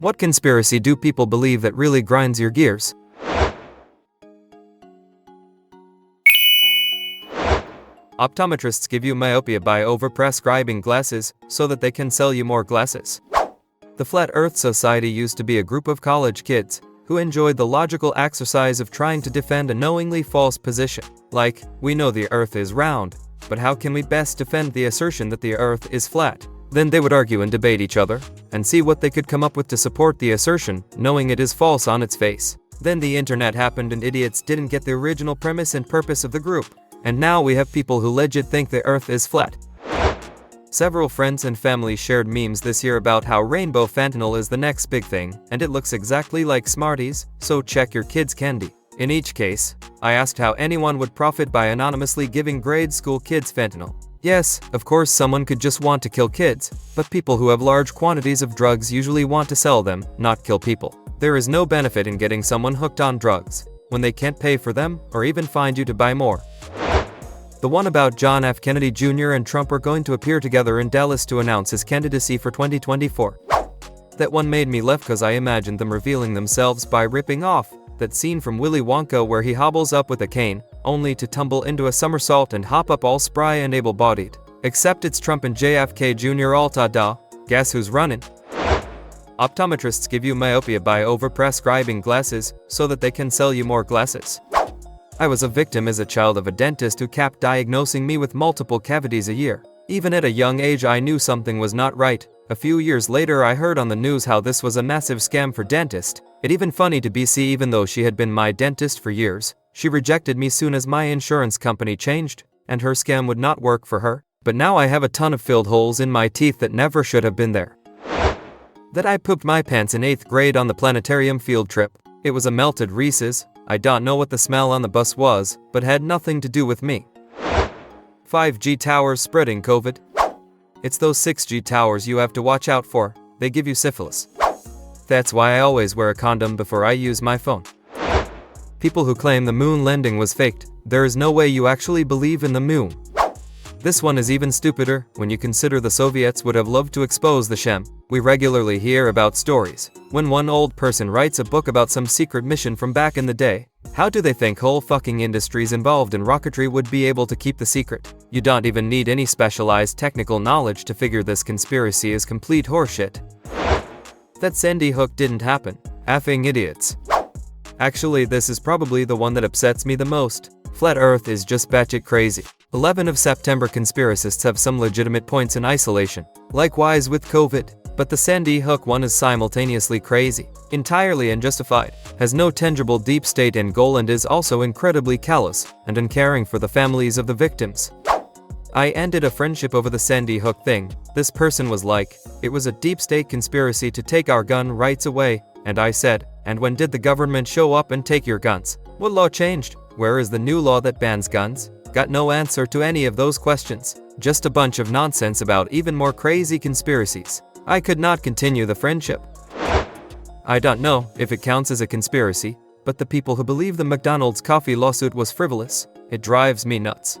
What conspiracy do people believe that really grinds your gears? Optometrists give you myopia by overprescribing glasses so that they can sell you more glasses. The Flat Earth Society used to be a group of college kids who enjoyed the logical exercise of trying to defend a knowingly false position. Like, we know the Earth is round, but how can we best defend the assertion that the Earth is flat? Then they would argue and debate each other, and see what they could come up with to support the assertion, knowing it is false on its face. Then the internet happened and idiots didn't get the original premise and purpose of the group, and now we have people who legit think the Earth is flat. Several friends and family shared memes this year about how rainbow fentanyl is the next big thing, and it looks exactly like Smarties, so check your kids' candy. In each case, I asked how anyone would profit by anonymously giving grade school kids fentanyl. Yes, of course someone could just want to kill kids, but people who have large quantities of drugs usually want to sell them, not kill people. There is no benefit in getting someone hooked on drugs when they can't pay for them or even find you to buy more. The one about John F. Kennedy Jr. and Trump are going to appear together in Dallas to announce his candidacy for 2024. That one made me laugh because I imagined them revealing themselves by ripping off that scene from Willy Wonka where he hobbles up with a cane, only to tumble into a somersault and hop up all spry and able-bodied. Except it's Trump and JFK Jr. all ta-da. Guess who's running? Optometrists give you myopia by overprescribing glasses so that they can sell you more glasses. I was a victim as a child of a dentist who kept diagnosing me with multiple cavities a year. Even at a young age I knew something was not right. A few years later I heard on the news how this was a massive scam for dentists. It even funny to BC even though she had been my dentist for years. She rejected me soon as my insurance company changed, and her scam would not work for her. But now I have a ton of filled holes in my teeth that never should have been there. That I pooped my pants in 8th grade on the planetarium field trip. It was a melted Reese's. I don't know what the smell on the bus was, but had nothing to do with me. 5G towers spreading COVID. It's those 6G towers you have to watch out for. They give you syphilis. That's why I always wear a condom before I use my phone. People who claim the moon landing was faked. There is no way you actually believe in the moon. This one is even stupider when you consider the Soviets would have loved to expose the sham. We regularly hear about stories when one old person writes a book about some secret mission from back in the day. How do they think whole fucking industries involved in rocketry would be able to keep the secret? You don't even need any specialized technical knowledge to figure this conspiracy is complete horseshit. That Sandy Hook didn't happen. Effing idiots. Actually, this is probably the one that upsets me the most. Flat Earth is just batshit crazy. 11 of September conspiracists have some legitimate points in isolation. Likewise with COVID. But the Sandy Hook one is simultaneously crazy, entirely unjustified, has no tangible deep state end goal and is also incredibly callous and uncaring for the families of the victims. I ended a friendship over the Sandy Hook thing. This person was like, it was a deep state conspiracy to take our gun rights away, and I said, and when did the government show up and take your guns? What law changed? Where is the new law that bans guns? Got no answer to any of those questions. Just a bunch of nonsense about even more crazy conspiracies. I could not continue the friendship. I don't know if it counts as a conspiracy, but the people who believe the McDonald's coffee lawsuit was frivolous, it drives me nuts.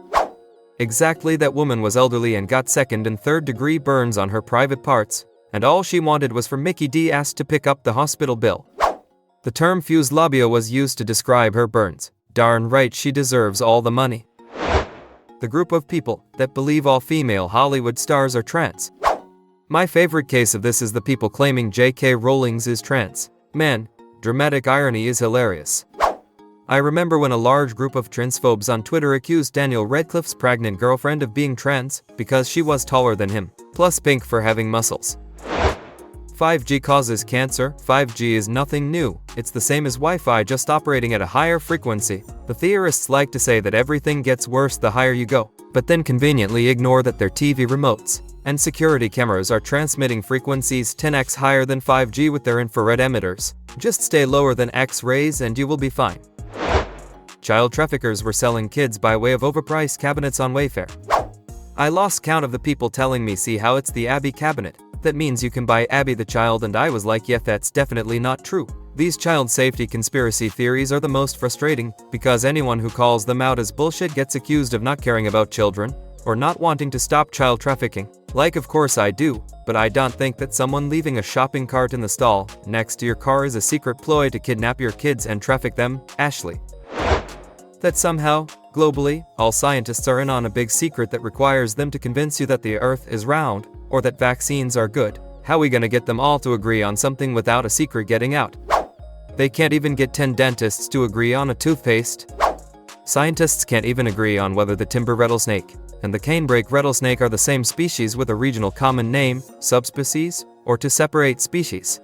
Exactly, that woman was elderly and got second and third degree burns on her private parts, and all she wanted was for Mickey D's to pick up the hospital bill. The term fused labia was used to describe her burns. Darn right she deserves all the money. The group of people that believe all female Hollywood stars are trans. My favorite case of this is the people claiming J.K. Rowling's is trans. Man, dramatic irony is hilarious. I remember when a large group of transphobes on Twitter accused Daniel Radcliffe's pregnant girlfriend of being trans because she was taller than him, plus pink for having muscles. 5G causes cancer. 5G is nothing new. It's the same as Wi-Fi, just operating at a higher frequency. The theorists like to say that everything gets worse the higher you go, but then conveniently ignore that their TV remotes and security cameras are transmitting frequencies 10x higher than 5G with their infrared emitters. Just stay lower than X-rays and you will be fine. Child traffickers were selling kids by way of overpriced cabinets on Wayfair. I lost count of the people telling me, see how it's the Abby cabinet. That means you can buy Abby the child, and I was like, yeah, that's definitely not true. These child safety conspiracy theories are the most frustrating, because anyone who calls them out as bullshit gets accused of not caring about children. or not wanting to stop child trafficking. Like, of course I do, but I don't think that someone leaving a shopping cart in the stall next to your car is a secret ploy to kidnap your kids and traffic them, Ashley. That somehow, globally, all scientists are in on a big secret that requires them to convince you that the Earth is round, or that vaccines are good. How we gonna get them all to agree on something without a secret getting out? They can't even get 10 dentists to agree on a toothpaste. Scientists can't even agree on whether the timber rattlesnake and the canebrake rattlesnake are the same species with a regional common name, subspecies, or to separate species.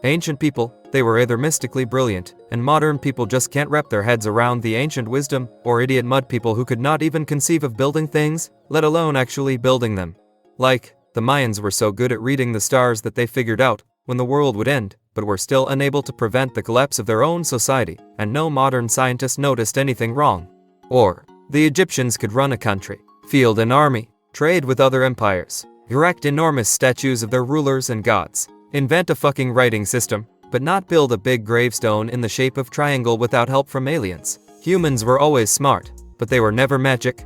Ancient people, they were either mystically brilliant, and modern people just can't wrap their heads around the ancient wisdom, or idiot mud people who could not even conceive of building things, let alone actually building them. Like, the Mayans were so good at reading the stars that they figured out when the world would end, but were still unable to prevent the collapse of their own society, and no modern scientist noticed anything wrong. Or, the Egyptians could run a country, field an army, trade with other empires, erect enormous statues of their rulers and gods, invent a fucking writing system, but not build a big gravestone in the shape of triangle without help from aliens. Humans were always smart, but they were never magic.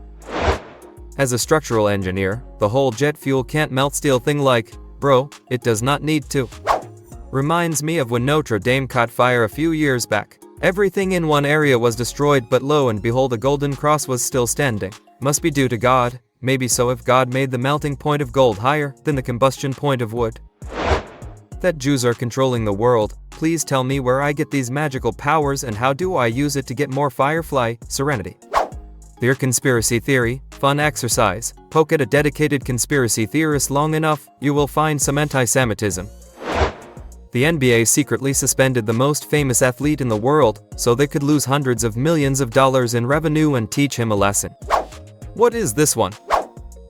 As a structural engineer, the whole jet fuel can't melt steel thing, like, bro, it does not need to. Reminds me of when Notre Dame caught fire a few years back. Everything in one area was destroyed, but lo and behold, a golden cross was still standing. Must be due to God. Maybe so, if God made the melting point of gold higher than the combustion point of wood. That Jews are controlling the world. Please tell me where I get these magical powers and how do I use it to get more Firefly serenity. Their conspiracy theory, fun exercise. Poke at a dedicated conspiracy theorist long enough, you will find some anti-Semitism. The NBA secretly suspended the most famous athlete in the world, so they could lose hundreds of millions of dollars in revenue and teach him a lesson. What is this one?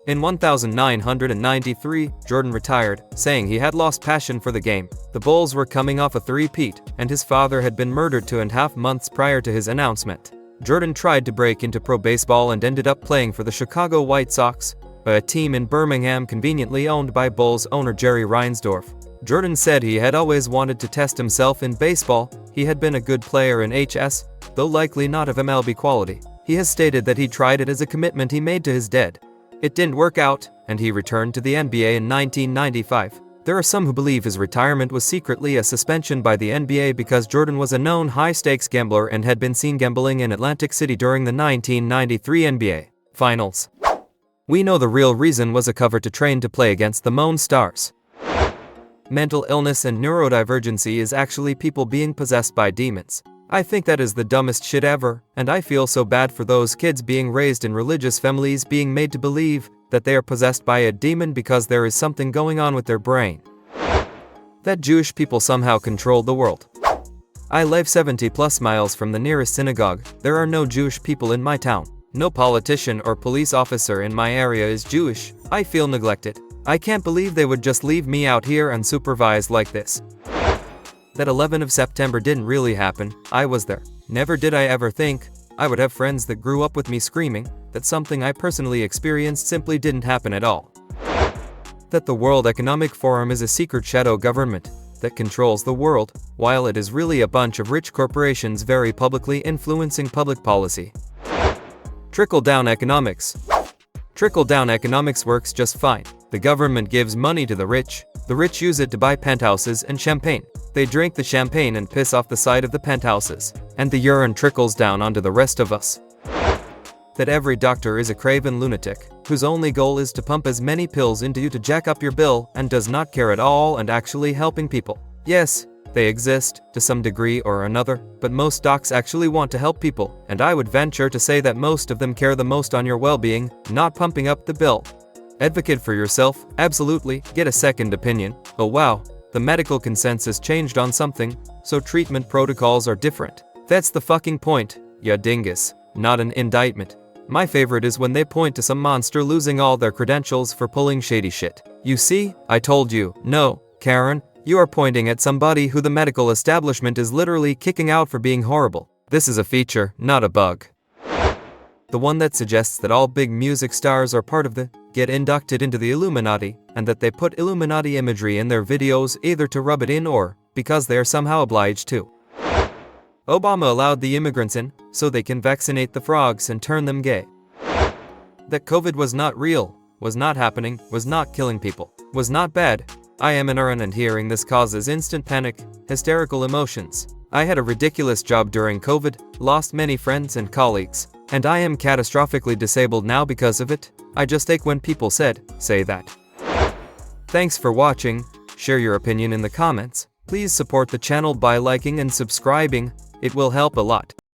In 1993, Jordan retired, saying he had lost passion for the game. The Bulls were coming off a three-peat, and his father had been murdered 2.5 months prior to his announcement. Jordan tried to break into pro baseball and ended up playing for the Chicago White Sox, a team in Birmingham conveniently owned by Bulls owner Jerry Reinsdorf. Jordan said he had always wanted to test himself in baseball. He had been a good player in HS, though likely not of MLB quality. He has stated that he tried it as a commitment he made to his dad. It didn't work out, and he returned to the NBA in 1995. There are some who believe his retirement was secretly a suspension by the NBA because Jordan was a known high-stakes gambler and had been seen gambling in Atlantic City during the 1993 NBA Finals. We know the real reason was a cover to train to play against the Moon Stars. Mental illness and neurodivergency is actually people being possessed by demons. I think that is the dumbest shit ever, and I feel so bad for those kids being raised in religious families being made to believe that they are possessed by a demon because there is something going on with their brain. That Jewish people somehow controlled the world. I live 70+ miles from the nearest synagogue. There are no Jewish people in my town. No politician or police officer in my area is Jewish. I feel neglected. I can't believe they would just leave me out here unsupervised like this. That 11th of September didn't really happen. I was there. Never did I ever think I would have friends that grew up with me screaming that something I personally experienced simply didn't happen at all. That the World Economic Forum is a secret shadow government that controls the world, while it is really a bunch of rich corporations very publicly influencing public policy. Trickle-down economics. Trickle-down economics works just fine. The government gives money to the rich use it to buy penthouses and champagne. They drink the champagne and piss off the side of the penthouses, and the urine trickles down onto the rest of us. That every doctor is a craven lunatic, whose only goal is to pump as many pills into you to jack up your bill and does not care at all and actually helping people. Yes, they exist, to some degree or another, but most docs actually want to help people, and I would venture to say that most of them care the most on your well-being, not pumping up the bill. Advocate for yourself, absolutely, get a second opinion. Oh wow, the medical consensus changed on something, so treatment protocols are different. That's the fucking point, ya dingus, not an indictment. My favorite is when they point to some monster losing all their credentials for pulling shady shit. You see, I told you. No, Karen, you are pointing at somebody who the medical establishment is literally kicking out for being horrible. This is a feature, not a bug. The one that suggests that all big music stars are part of the get inducted into the Illuminati, and that they put Illuminati imagery in their videos either to rub it in or because they are somehow obliged to. Obama allowed the immigrants in so they can vaccinate the frogs and turn them gay. that COVID was not real, was not happening, was not killing people, was not bad. I am ignorant, and hearing this causes instant panic, hysterical emotions. I had a ridiculous job during COVID, lost many friends and colleagues, and I am catastrophically disabled now because of it. I just take when people say that. Thanks for watching. Share your opinion in the comments. Please support the channel by liking and subscribing. It will help a lot.